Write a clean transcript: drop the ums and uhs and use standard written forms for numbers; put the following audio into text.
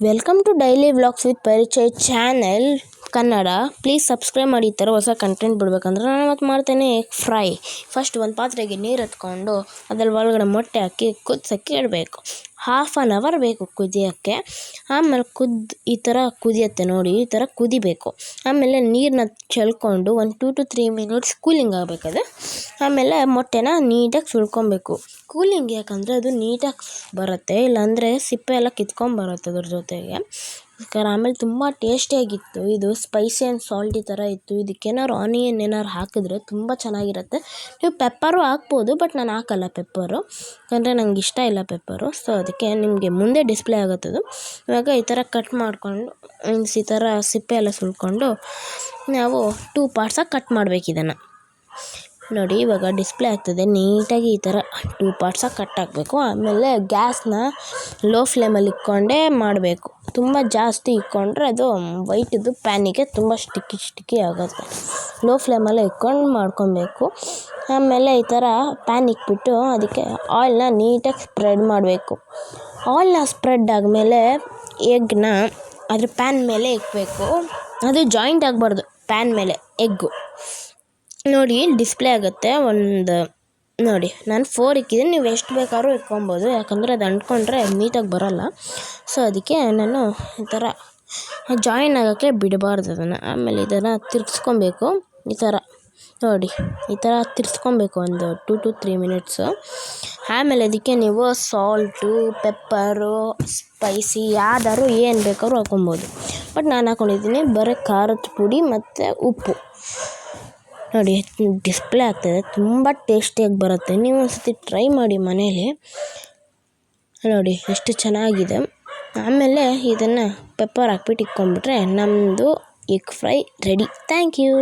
Welcome to daily vlogs with Parichay channel Kannada. Please subscribe ಮಾಡಿ. ಈ ಥರ ಹೊಸ ಕಂಟೆಂಟ್ ಬಿಡಬೇಕಂದ್ರೆ ನಾನು ಇವತ್ತು ಮಾಡ್ತೇನೆ ಎಗ್ ಫ್ರೈ. ಫಸ್ಟ್ ಒಂದು ಪಾತ್ರೆಗೆ ನೀರು ಎತ್ಕೊಂಡು ಅದ್ರಲ್ಲಿ ಒಳಗಡೆ ಮೊಟ್ಟೆ ಹಾಕಿ ಕುದಿಸೋಕ್ಕೆ ಇಡಬೇಕು. 1/2 hour ಬೇಕು ಕುದಿಯೋಕ್ಕೆ. ಆಮೇಲೆ ಈ ಥರ ಕುದಿಯುತ್ತೆ ನೋಡಿ, ಈ ಥರ ಕುದಿಬೇಕು. ಆಮೇಲೆ ನೀರನ್ನ ಚೆಲ್ಕೊಂಡು 1 2 to 3 minutes ಕೂಲಿಂಗ್ ಆಗಬೇಕದು. ಆಮೇಲೆ ಮೊಟ್ಟೆನ ನೀಟಾಗಿ ಸುಳ್ಕೊಬೇಕು. ಕೂಲಿಂಗ್ ಯಾಕಂದರೆ ಅದು ನೀಟಾಗಿ ಬರುತ್ತೆ, ಇಲ್ಲಾಂದರೆ ಸಿಪ್ಪೆ ಎಲ್ಲ ಕಿತ್ಕೊಂಬರುತ್ತೆ ಅದ್ರ ಜೊತೆಗೆ. ಆಮೇಲೆ ತುಂಬ ಟೇಸ್ಟಿಯಾಗಿತ್ತು. ಇದು ಸ್ಪೈಸಿ ಆ್ಯಂಡ್ ಸಾಲ್ಟಿ ಥರ ಇತ್ತು. ಇದಕ್ಕೇನಾದ್ರು ಆನಿಯನ್ ಏನಾದ್ರು ಹಾಕಿದ್ರೆ ತುಂಬ ಚೆನ್ನಾಗಿರುತ್ತೆ. ನೀವು ಪೆಪ್ಪರು ಹಾಕ್ಬೋದು, ಬಟ್ ನಾನು ಹಾಕಲ್ಲ ಪೆಪ್ಪರು, ಯಾಕಂದರೆ ನಂಗೆ ಇಷ್ಟ ಇಲ್ಲ ಪೆಪ್ಪರು. ಸೊ ಅದಕ್ಕೆ ನಿಮಗೆ ಮುಂದೆ ಡಿಸ್ಪ್ಲೇ ಆಗುತ್ತದು. ಇವಾಗ ಈ ಥರ ಕಟ್ ಮಾಡಿಕೊಂಡು ಈ ಥರ ಸಿಪ್ಪೆ ಎಲ್ಲ ಸುಲ್ಕೊಂಡು ನಾವು 2 ಪಾರ್ಟ್ಸಾಗಿ ಕಟ್ ಮಾಡಬೇಕು. ಇದನ್ನು ನೋಡಿ, ಇವಾಗ ಡಿಸ್ಪ್ಲೇ ಆಗ್ತದೆ. ನೀಟಾಗಿ ಈ ಥರ 2 ಪಾರ್ಟ್ಸಾಗಿ ಕಟ್ ಹಾಕಬೇಕು. ಆಮೇಲೆ ಗ್ಯಾಸ್ನ ಲೋ ಫ್ಲೇಮಲ್ಲಿ ಇಟ್ಕೊಂಡೇ ಮಾಡಬೇಕು. ತುಂಬ ಜಾಸ್ತಿ ಇಟ್ಕೊಂಡ್ರೆ ಅದು ವೈಟಿದ್ದು ಪ್ಯಾನಿಗೆ ತುಂಬ ಸ್ಟಿಕ್ಕಿ ಆಗುತ್ತೆ. ಲೋ ಫ್ಲೇಮಲ್ಲೇ ಇಟ್ಕೊಂಡು ಮಾಡ್ಕೊಬೇಕು. ಆಮೇಲೆ ಈ ಥರ ಪ್ಯಾನ್ ಇಟ್ಬಿಟ್ಟು ಅದಕ್ಕೆ ಆಯಿಲ್ನ ನೀಟಾಗಿ ಸ್ಪ್ರೆಡ್ ಮಾಡಬೇಕು. ಆಯಿಲ್ನ ಸ್ಪ್ರೆಡ್ ಆದಮೇಲೆ ಎಗ್ನ ಅದ್ರ ಪ್ಯಾನ್ ಮೇಲೆ ಇಡಬೇಕು. ಅದು ಜಾಯಿಂಟ್ ಆಗಬಾರ್ದು ಪ್ಯಾನ್ ಮೇಲೆ ಎಗ್ಗು. ನೋಡಿ, ಡಿಸ್ಪ್ಲೇ ಆಗುತ್ತೆ. ನೋಡಿ, ನಾನು 4 ಇಕ್ಕಿದ್ದೀನಿ. ನೀವು ಎಷ್ಟು ಬೇಕಾದ್ರೂ ಇಟ್ಕೊಬೋದು, ಯಾಕಂದರೆ ಅದು ಅಂಟ್ಕೊಂಡ್ರೆ ನೀಟಾಗಿ ಬರೋಲ್ಲ. ಸೊ ಅದಕ್ಕೆ ನಾನು ಈ ಥರ ಜಾಯಿನ್ ಆಗೋಕ್ಕೆ ಬಿಡಬಾರ್ದು ಅದನ್ನು. ಆಮೇಲೆ ಇದನ್ನು ತಿರ್ಗಿಸ್ಕೊಬೇಕು. ಈ ಥರ ನೋಡಿ, ಈ ಥರ ತಿರ್ಗಿಸ್ಕೊಬೇಕು ಒಂದು 2 to 3 minutes. ಆಮೇಲೆ ಅದಕ್ಕೆ ನೀವು ಸಾಲ್ಟು, ಪೆಪ್ಪರು, ಸ್ಪೈಸಿ ಯಾವ್ದಾದ್ರು ಏನು ಬೇಕಾದ್ರೂ ಹಾಕೊಬೋದು. ಬಟ್ ನಾನು ಹಾಕ್ಕೊಂಡಿದ್ದೀನಿ ಬರೀ ಖಾರದ ಪುಡಿ ಮತ್ತು ಉಪ್ಪು. ನೋಡಿ, ಡಿಸ್ಪ್ಲೇ ಆಗ್ತದೆ. ತುಂಬ ಟೇಸ್ಟಿಯಾಗಿ ಬರುತ್ತೆ. ನೀವು ಒಂದ್ಸತಿ ಟ್ರೈ ಮಾಡಿ ಮನೇಲಿ. ನೋಡಿ ಎಷ್ಟು ಚೆನ್ನಾಗಿದೆ. ಆಮೇಲೆ ಇದನ್ನು ಪೆಪ್ಪರ್ ಹಾಕ್ಬಿಟ್ಟು ಇಟ್ಕೊಂಡ್ಬಿಟ್ರೆ ನಮ್ಮದು egg fry ready. Thank you.